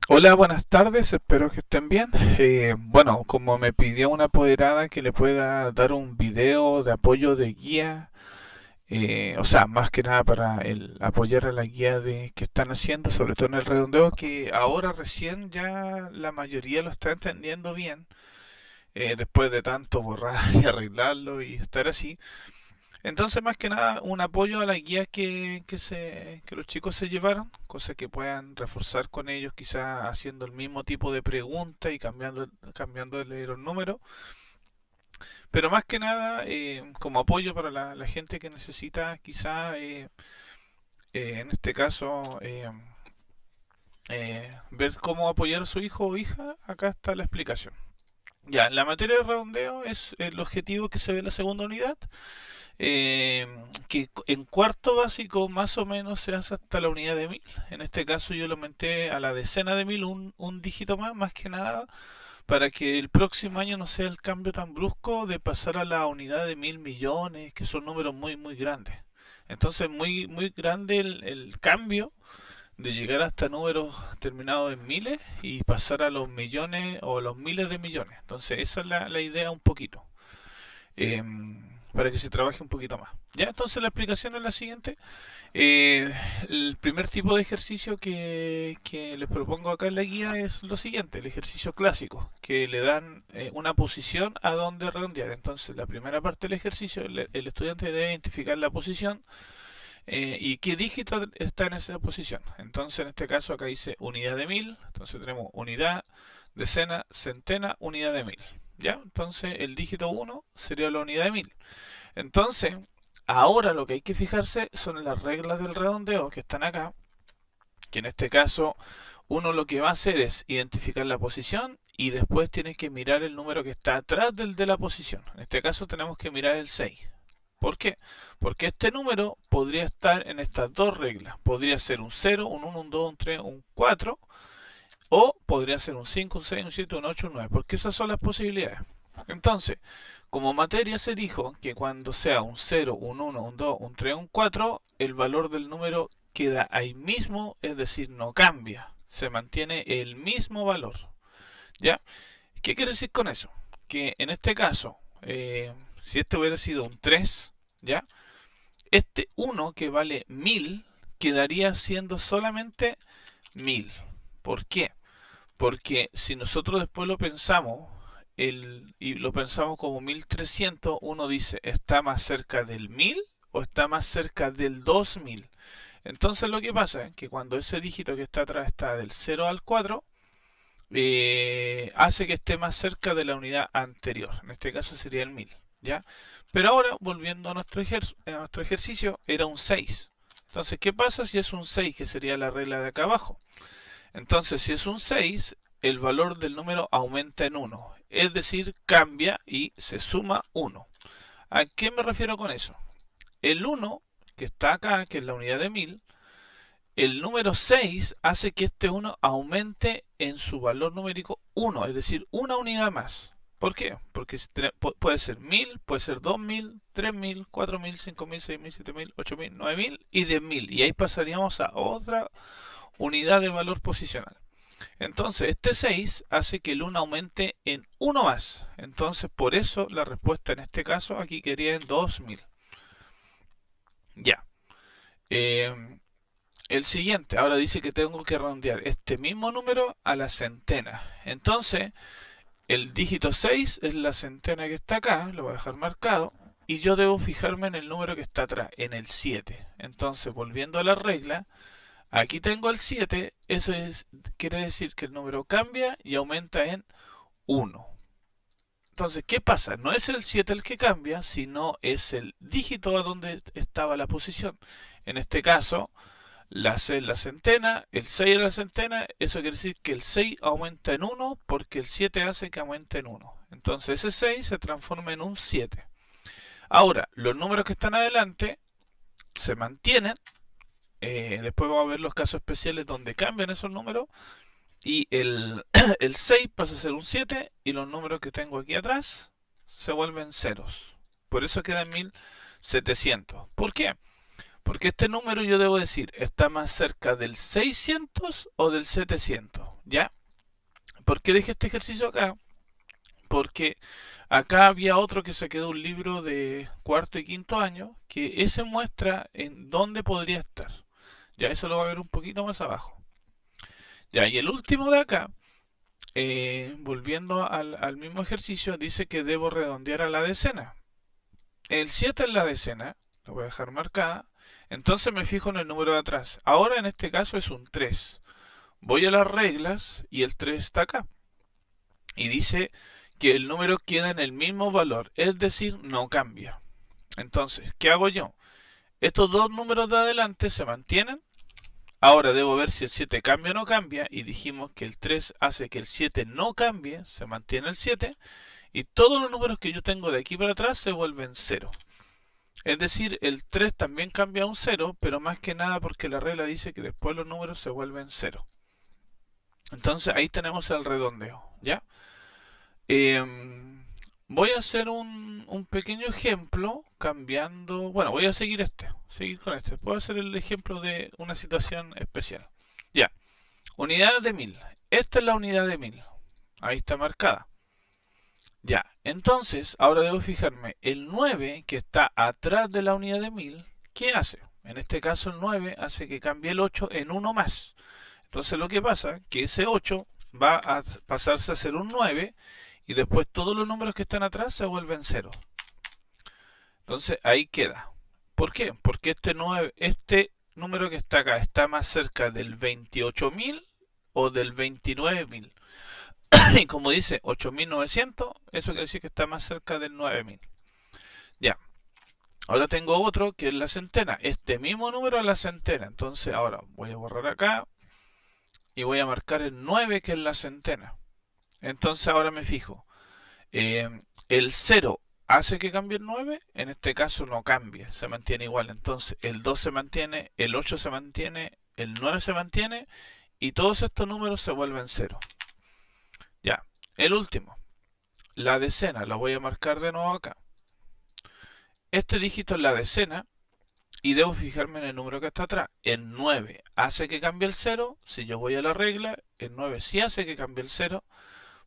Hola, buenas tardes, espero que estén bien. Bueno, como me pidió una apoderada que le pueda dar un video de apoyo de guía, o sea, más que nada para el apoyar a la guía de que están haciendo, sobre todo en el redondeo, que ahora recién ya la mayoría lo está entendiendo bien, después de tanto borrar y arreglarlo y estar así. Entonces, más que nada, un apoyo a la guía que los chicos se llevaron, cosa que puedan reforzar con ellos, quizá haciendo el mismo tipo de pregunta y cambiándole los números. Pero más que nada, como apoyo para la gente que necesita, quizá, en este caso, ver cómo apoyar a su hijo o hija, acá está la explicación. Ya, la materia de redondeo es el objetivo que se ve en la segunda unidad. eh, que en cuarto básico más o menos se hace hasta la unidad de 1000. En este caso yo lo aumenté a la decena de 1000, un dígito más que nada, para que el próximo año no sea el cambio tan brusco de pasar a la unidad de 1000 millones, que son números muy grandes. Entonces muy grande el cambio de llegar hasta números terminados en miles y pasar a los millones o los miles de millones. Entonces esa es la idea un poquito, para que se trabaje un poquito más. Ya, entonces la explicación es la siguiente. Eh, el primer tipo de ejercicio que les propongo acá en la guía es lo siguiente, el ejercicio clásico, que le dan una posición a donde redondear. Entonces, la primera parte del ejercicio, el estudiante debe identificar la posición y qué dígito está en esa posición. Entonces, en este caso, acá dice unidad de 1000. Entonces, tenemos unidad, decena, centena, unidad de 1000. ¿Ya? Entonces, el dígito uno sería la unidad de 1000. Entonces, ahora lo que hay que fijarse son las reglas del redondeo que están acá, que en este caso uno lo que va a hacer es identificar la posición y después tiene que mirar el número que está atrás del de la posición. En este caso tenemos que mirar el 6. ¿Por qué? Porque este número podría estar en estas dos reglas. Podría ser un 0, un 1, un 2, un 3, un 4, o podría ser un 5, un 6, un 7, un 8, un 9, porque esas son las posibilidades. Entonces, como materia se dijo que cuando sea un 0, un 1, un 2, un 3, un 4, el valor del número queda ahí mismo, es decir, no cambia, se mantiene el mismo valor. ¿Ya? ¿Qué quiere decir con eso? Que en este caso, si este hubiera sido un 3, ¿ya? Este 1 que vale 1000 quedaría siendo solamente 1000. ¿Por qué? Porque si nosotros después lo pensamos y lo pensamos como 1300, uno dice, ¿está más cerca del 1000 o está más cerca del 2000? Entonces lo que pasa es que cuando ese dígito que está atrás está del 0 al 4, hace que esté más cerca de la unidad anterior. En este caso sería el 1000. ¿Ya? Pero ahora, volviendo a nuestro ejercicio, era un 6. Entonces, ¿qué pasa si es un 6, que sería la regla de acá abajo? Entonces, si es un 6, el valor del número aumenta en 1. Es decir, cambia y se suma 1. ¿A qué me refiero con eso? El 1, que está acá, que es la unidad de 1000, el número 6 hace que este 1 aumente en su valor numérico 1, es decir, una unidad más. ¿Por qué? Porque puede ser 1000, puede ser 2000, 3000, 4000, 5000, 6000, 7000, 8000, 9000 y 10000. Y ahí pasaríamos a otra unidad de valor posicional. Entonces, este 6 hace que el 1 aumente en 1 más. Entonces, por eso la respuesta en este caso aquí quedaría en 2000. Ya. Eh, el siguiente, ahora dice que tengo que redondear este mismo número a la centena. Entonces, el dígito 6 es la centena que está acá, lo voy a dejar marcado. Y yo debo fijarme en el número que está atrás, en el 7. Entonces, volviendo a la regla, aquí tengo el 7, quiere decir que el número cambia y aumenta en 1. Entonces, ¿qué pasa? No es el 7 el que cambia, sino es el dígito a donde estaba la posición. En este caso, la C es la centena, el 6 es la centena, eso quiere decir que el 6 aumenta en 1 porque el 7 hace que aumente en 1. Entonces ese 6 se transforma en un 7. Ahora, los números que están adelante se mantienen. Después vamos a ver los casos especiales donde cambian esos números. Y el 6 pasa a ser un 7 y los números que tengo aquí atrás se vuelven ceros. Por eso queda en 1700. ¿Por qué? Porque este número yo debo decir, ¿está más cerca del 600 o del 700? ¿Ya? ¿Por qué dejé este ejercicio acá? Porque acá había otro que se quedó un libro de cuarto y quinto año, que ese muestra en dónde podría estar. Ya eso lo va a ver un poquito más abajo. Ya, y el último de acá, volviendo al mismo ejercicio, dice que debo redondear a la decena. El 7 es la decena, lo voy a dejar marcada. Entonces me fijo en el número de atrás. Ahora en este caso es un 3. Voy a las reglas y el 3 está acá. Y dice que el número queda en el mismo valor, es decir, no cambia. Entonces, ¿qué hago yo? Estos dos números de adelante se mantienen. Ahora debo ver si el 7 cambia o no cambia. Y dijimos que el 3 hace que el 7 no cambie, se mantiene el 7. Y todos los números que yo tengo de aquí para atrás se vuelven 0. Es decir, el 3 también cambia a un 0, pero más que nada porque la regla dice que después los números se vuelven 0. Entonces ahí tenemos el redondeo, ¿ya? Voy a hacer un pequeño ejemplo cambiando... Bueno, voy a seguir con este. Puedo hacer el ejemplo de una situación especial. Ya, unidad de 1000. Esta es la unidad de 1000. Ahí está marcada. Ya, entonces ahora debo fijarme, el 9 que está atrás de la unidad de 1000, ¿qué hace? En este caso el 9 hace que cambie el 8 en 1 más. Entonces lo que pasa es que ese 8 va a pasarse a ser un 9 y después todos los números que están atrás se vuelven 0. Entonces ahí queda. ¿Por qué? Porque este número que está acá está más cerca del 28.000 o del 29.000. Y como dice 8.900, eso quiere decir que está más cerca del 9.000. Ya. Ahora tengo otro que es la centena. Este mismo número es la centena. Entonces ahora voy a borrar acá y voy a marcar el 9 que es la centena. Entonces ahora me fijo. El 0 hace que cambie el 9. En este caso no cambia. Se mantiene igual. Entonces el 2 se mantiene. El 8 se mantiene. El 9 se mantiene. Y todos estos números se vuelven 0. Ya, el último, la decena, la voy a marcar de nuevo acá. Este dígito es la decena y debo fijarme en el número que está atrás. El 9 hace que cambie el 0, si yo voy a la regla, el 9 sí hace que cambie el 0,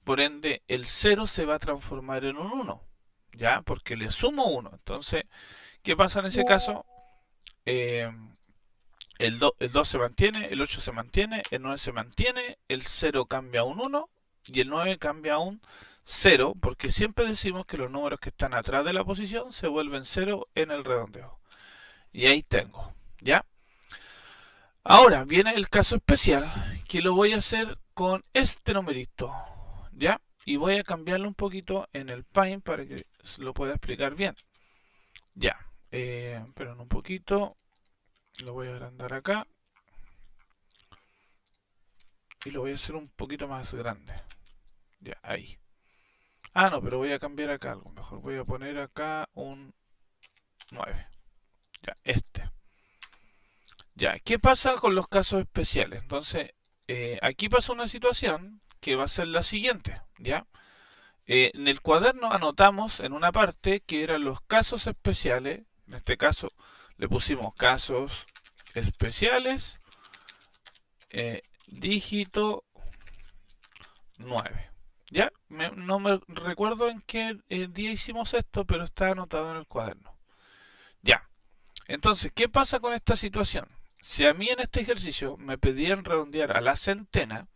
por ende el 0 se va a transformar en un 1, ¿ya? Porque le sumo 1. Entonces, ¿qué pasa en ese caso? El 2 se mantiene, el 8 se mantiene, el 9 se mantiene, el 0 cambia a un 1 y el 9 cambia a un 0, porque siempre decimos que los números que están atrás de la posición se vuelven 0 en el redondeo. Y ahí tengo, ¿ya? Ahora viene el caso especial, que lo voy a hacer con este numerito, ¿ya? Y voy a cambiarlo un poquito en el Paint para que lo pueda explicar bien. Ya, esperen un poquito, lo voy a agrandar acá. Y lo voy a hacer un poquito más grande. Ya, ahí. Ah, no, pero voy a cambiar acá algo. Mejor voy a poner acá un 9. Ya, este. Ya, ¿qué pasa con los casos especiales? Entonces, aquí pasa una situación que va a ser la siguiente, ¿ya? En el cuaderno anotamos en una parte que eran los casos especiales. En este caso le pusimos casos especiales, dígito 9. ¿Ya? No me recuerdo en qué día hicimos esto, pero está anotado en el cuaderno. Ya. Entonces, ¿qué pasa con esta situación? Si a mí en este ejercicio me pedían redondear a la centena,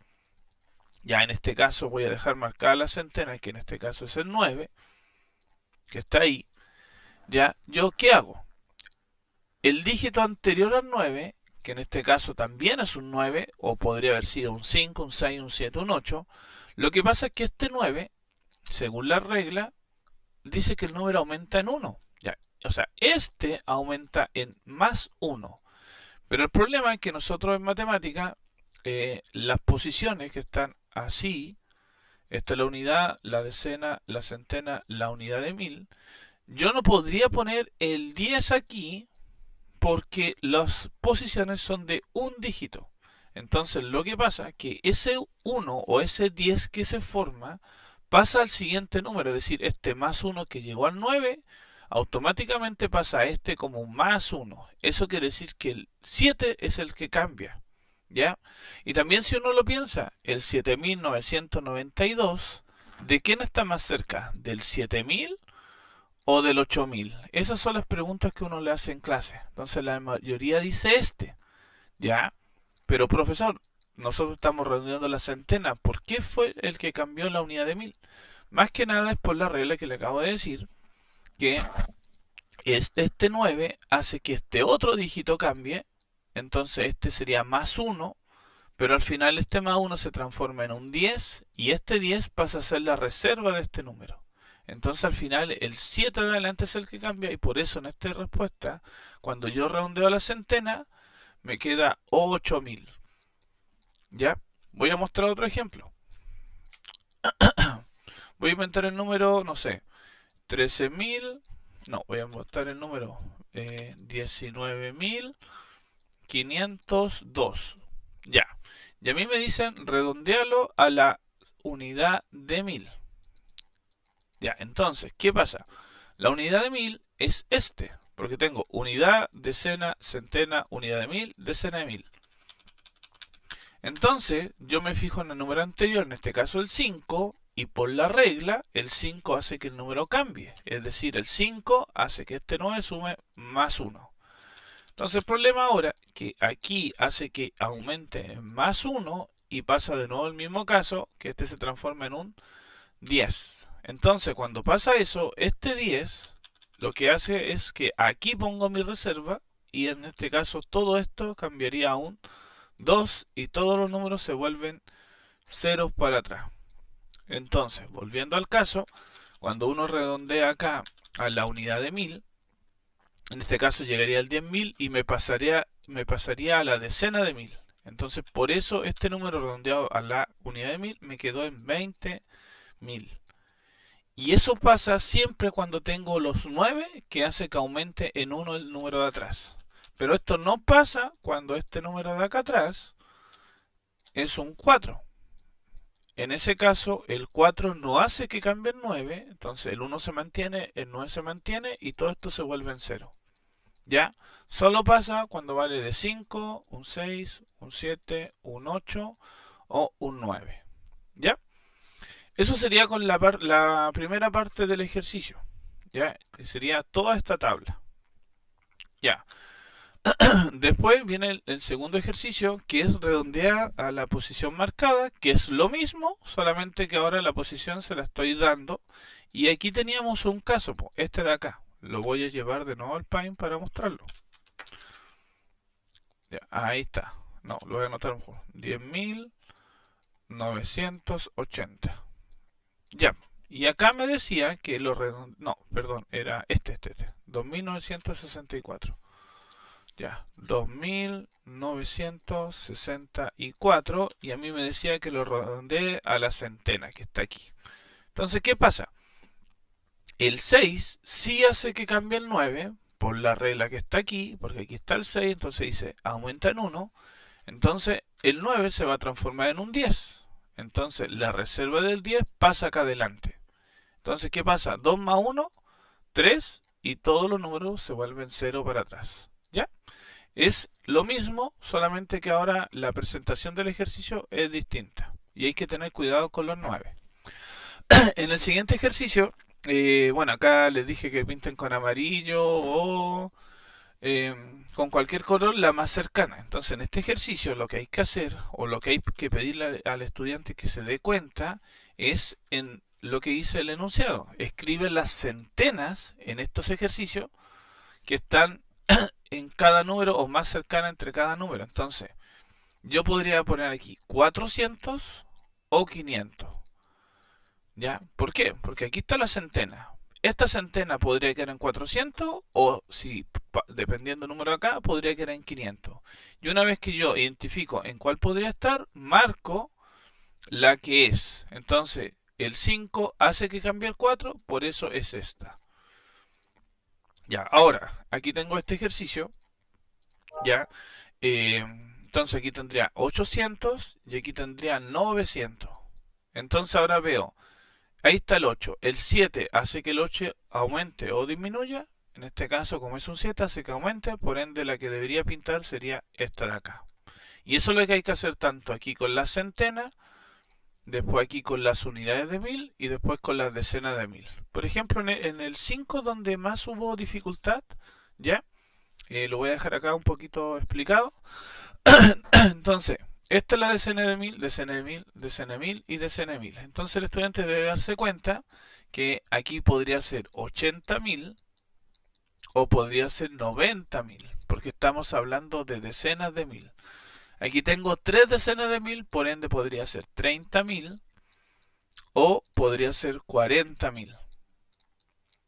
ya en este caso voy a dejar marcada la centena, que en este caso es el 9, que está ahí. Ya, ¿yo qué hago? El dígito anterior al 9, que en este caso también es un 9, o podría haber sido un 5, un 6, un 7, un 8, lo que pasa es que este 9, según la regla, dice que el número aumenta en 1. Ya, o sea, este aumenta en más 1. Pero el problema es que nosotros en matemática, las posiciones que están así, esta es la unidad, la decena, la centena, la unidad de 1000, yo no podría poner el 10 aquí porque las posiciones son de un dígito. Entonces lo que pasa es que ese 1 o ese 10 que se forma pasa al siguiente número, es decir, este más 1 que llegó al 9, automáticamente pasa a este como un más 1. Eso quiere decir que el 7 es el que cambia. ¿Ya? Y también si uno lo piensa, el 7992, ¿de quién está más cerca? ¿Del 7000 o del 8000? Esas son las preguntas que uno le hace en clase. Entonces la mayoría dice este, ¿ya? Pero profesor, nosotros estamos redondeando la centena. ¿Por qué fue el que cambió la unidad de 1000? Más que nada es por la regla que le acabo de decir, que este 9 hace que este otro dígito cambie. Entonces este sería más 1, pero al final este más 1 se transforma en un 10 y este 10 pasa a ser la reserva de este número. Entonces al final el 7 de adelante es el que cambia y por eso en esta respuesta, cuando yo redondeo a la centena, me queda 8000. ¿Ya? Voy a mostrar otro ejemplo. Voy a inventar el número, no sé, 13.000. No, voy a mostrar el número 19.502. Ya. Y a mí me dicen redondearlo a la unidad de 1000. Ya, entonces, ¿qué pasa? La unidad de 1000 es este, porque tengo unidad, decena, centena, unidad de 1000, decena de 1000. Entonces, yo me fijo en el número anterior, en este caso el 5, y por la regla, el 5 hace que el número cambie. Es decir, el 5 hace que este 9 sume más 1. Entonces el problema ahora, que aquí hace que aumente en más 1 y pasa de nuevo el mismo caso, que este se transforma en un 10. Entonces cuando pasa eso, este 10 lo que hace es que aquí pongo mi reserva y en este caso todo esto cambiaría a un 2 y todos los números se vuelven ceros para atrás. Entonces, volviendo al caso, cuando uno redondea acá a la unidad de 1000, en este caso llegaría al 10.000 y me pasaría a la decena de 1000. Entonces, por eso este número redondeado a la unidad de 1000 me quedó en 20.000. Y eso pasa siempre cuando tengo los 9, que hace que aumente en 1 el número de atrás. Pero esto no pasa cuando este número de acá atrás es un 4. En ese caso, el 4 no hace que cambie el 9, entonces el 1 se mantiene, el 9 se mantiene y todo esto se vuelve en 0. ¿Ya? Solo pasa cuando vale de 5, un 6, un 7, un 8 o un 9. ¿Ya? Eso sería con la primera parte del ejercicio. ¿Ya? Que sería toda esta tabla. ¿Ya? Después viene el segundo ejercicio, que es redondear a la posición marcada, que es lo mismo, solamente que ahora la posición se la estoy dando. Y aquí teníamos un caso, este de acá. Lo voy a llevar de nuevo al Paint para mostrarlo. Ya, ahí está. No, lo voy a anotar mejor. 10.980. Ya. Y acá me decía que lo redondeaba. No, perdón, era este. 2.964. Ya, 2.964 y a mí me decía que lo redondeé a la centena que está aquí. Entonces, ¿qué pasa? El 6 sí hace que cambie el 9 por la regla que está aquí, porque aquí está el 6, entonces dice aumenta en 1. Entonces el 9 se va a transformar en un 10. Entonces la reserva del 10 pasa acá adelante. Entonces, ¿qué pasa? 2 más 1, 3 y todos los números se vuelven 0 para atrás. ¿Ya? Es lo mismo, solamente que ahora la presentación del ejercicio es distinta. Y hay que tener cuidado con los 9. En el siguiente ejercicio, bueno, acá les dije que pinten con amarillo o con cualquier color la más cercana. Entonces, en este ejercicio lo que hay que hacer o lo que hay que pedirle al estudiante que se dé cuenta es en lo que dice el enunciado. Escribe las centenas en estos ejercicios que están en cada número o más cercana entre cada número. Entonces, yo podría poner aquí 400 o 500. ¿Ya? ¿Por qué? Porque aquí está la centena. Esta centena podría quedar en 400 o, si dependiendo del número de acá, podría quedar en 500. Y una vez que yo identifico en cuál podría estar, marco la que es. Entonces, el 5 hace que cambie el 4, por eso es esta. Ya, ahora, aquí tengo este ejercicio. Ya, entonces aquí tendría 800 y aquí tendría 900. Entonces ahora veo, ahí está el 8. El 7 hace que el 8 aumente o disminuya. En este caso, como es un 7, hace que aumente. Por ende, la que debería pintar sería esta de acá. Y eso es lo que hay que hacer tanto aquí con las centenas, después aquí con las unidades de 1000 y después con las decenas de 1000. Por ejemplo, en el 5 donde más hubo dificultad, ¿ya? Lo voy a dejar acá un poquito explicado. Entonces, esta es la decena de 1000, decena de 1000, decena de 1000 y decena de 1000. Entonces el estudiante debe darse cuenta que aquí podría ser 80.000 o podría ser 90.000, porque estamos hablando de decenas de 1000. Aquí tengo 3 decenas de 1000, por ende podría ser 30.000 o podría ser 40.000.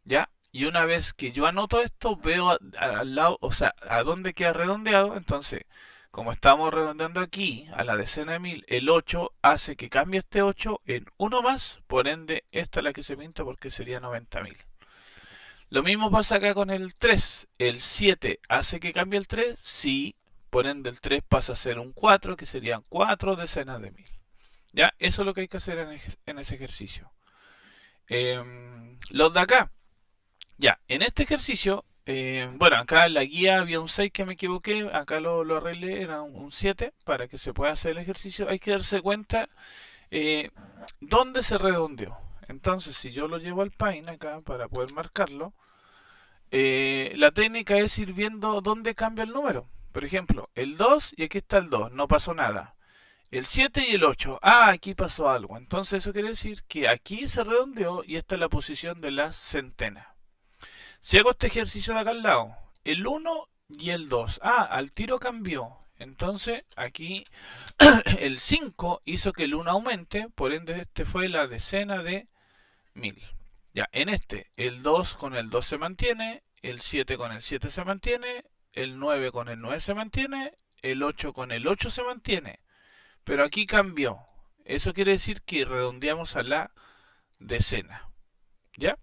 ¿Ya? Y una vez que yo anoto esto, veo al lado, o sea, a dónde queda redondeado. Entonces, como estamos redondeando aquí a la decena de 1000, el 8 hace que cambie este 8 en 1 más, por ende, esta es la que se pinta porque sería 90.000. Lo mismo pasa acá con el 3. El 7 hace que cambie el 3, sí, por ende el 3 pasa a ser un 4, que serían 4 decenas de 1000. ¿Ya? Eso es lo que hay que hacer en ese ejercicio. Los de acá. Ya, en este ejercicio, bueno, acá en la guía había un 6 que me equivoqué, acá lo arreglé, era un 7 para que se pueda hacer el ejercicio. Hay que darse cuenta dónde se redondeó. Entonces, si yo lo llevo al Paint acá para poder marcarlo, la técnica es ir viendo dónde cambia el número. Por ejemplo, el 2 y aquí está el 2, no pasó nada. El 7 y el 8, aquí pasó algo. Entonces eso quiere decir que aquí se redondeó y esta es la posición de las centenas. Si hago este ejercicio de acá al lado, el 1 y el 2, al tiro cambió. Entonces aquí el 5 hizo que el 1 aumente, por ende este fue la decena de 1000. Ya, en este, el 2 con el 2 se mantiene, el 7 con el 7 se mantiene, el 9 con el 9 se mantiene, el 8 con el 8 se mantiene. Pero aquí cambió. Eso quiere decir que redondeamos a la decena. ¿Ya?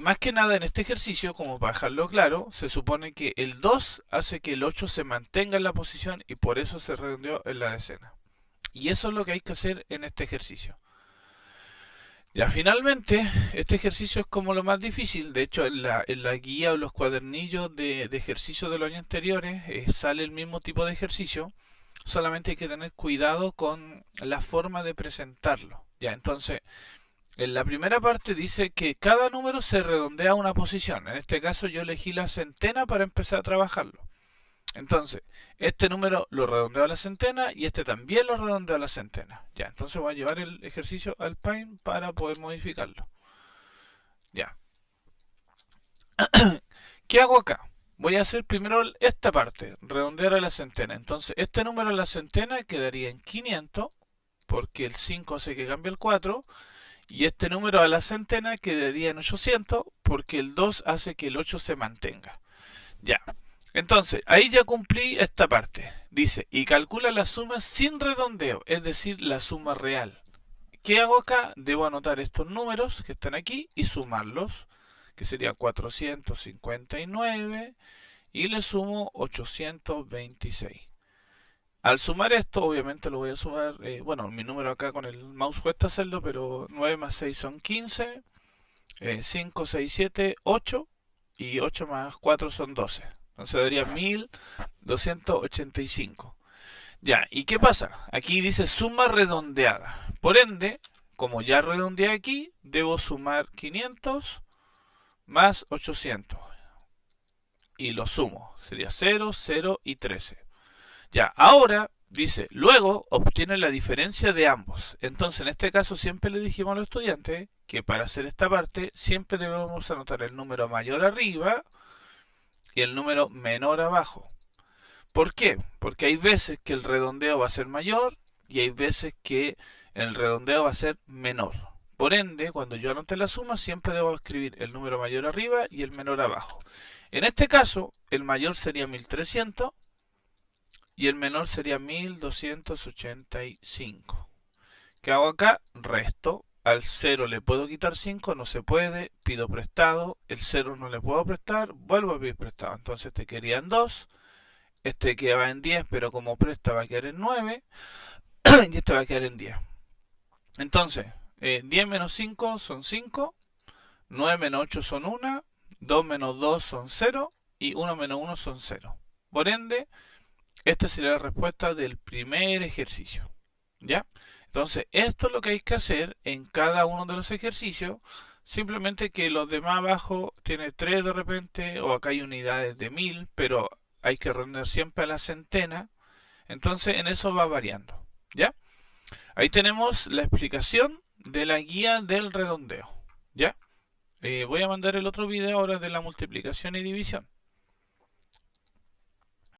Más que nada en este ejercicio, como para dejarlo claro, se supone que el 2 hace que el 8 se mantenga en la posición y por eso se redondeó en la decena. Y eso es lo que hay que hacer en este ejercicio. Ya, finalmente, este ejercicio es como lo más difícil. De hecho, en la guía o los cuadernillos de ejercicios de los años anteriores sale el mismo tipo de ejercicio. Solamente hay que tener cuidado con la forma de presentarlo. Ya, entonces, en la primera parte dice que cada número se redondea a una posición. En este caso yo elegí la centena para empezar a trabajarlo. Entonces, este número lo redondeo a la centena y este también lo redondeo a la centena. Ya, entonces voy a llevar el ejercicio al Paint para poder modificarlo. Ya. ¿Qué hago acá? Voy a hacer primero esta parte, redondear a la centena. Entonces, este número a la centena quedaría en 500, porque el 5 hace que cambie el 4. Y este número a la centena quedaría en 800, porque el 2 hace que el 8 se mantenga. Ya. Entonces, ahí ya cumplí esta parte. Dice, y calcula la suma sin redondeo, es decir, la suma real. ¿Qué hago acá? Debo anotar estos números que están aquí y sumarlos, que sería 459 y le sumo 826. Al sumar esto, obviamente lo voy a sumar, bueno, mi número acá con el mouse cuesta hacerlo, pero 9 más 6 son 15, 5, 6, 7, 8 y 8 más 4 son 12. Entonces daría 1285. Ya, ¿y qué pasa? Aquí dice suma redondeada. Por ende, como ya redondeé aquí, debo sumar 500 más 800. Y lo sumo. Sería 0, 0 y 13. Ya, ahora dice, luego obtiene la diferencia de ambos. Entonces, en este caso siempre le dijimos a los estudiantes que para hacer esta parte siempre debemos anotar el número mayor arriba y el número menor abajo. ¿Por qué? Porque hay veces que el redondeo va a ser mayor y hay veces que el redondeo va a ser menor. Por ende, cuando yo anote la suma, siempre debo escribir el número mayor arriba y el menor abajo. En este caso, el mayor sería 1300 y el menor sería 1285. ¿Qué hago acá? Resto. Al 0 le puedo quitar 5, no se puede, pido prestado, el 0 no le puedo prestar, vuelvo a pedir prestado. Entonces este quedaría en 2, este quedaba en 10, pero como presta va a quedar en 9, y este va a quedar en 10. Entonces, 10 menos 5 son 5, 9 menos 8 son 1, 2 menos 2 son 0, y 1 menos 1 son 0. Por ende, Esta sería la respuesta del primer ejercicio, ¿ya? Entonces, esto es lo que hay que hacer en cada uno de los ejercicios. Simplemente que los demás abajo tiene 3 de repente, o acá hay unidades de 1000, pero hay que render siempre a la centena. Entonces, en eso va variando, ¿ya? Ahí tenemos la explicación de la guía del redondeo, ¿ya? Voy a mandar el otro video ahora de la multiplicación y división.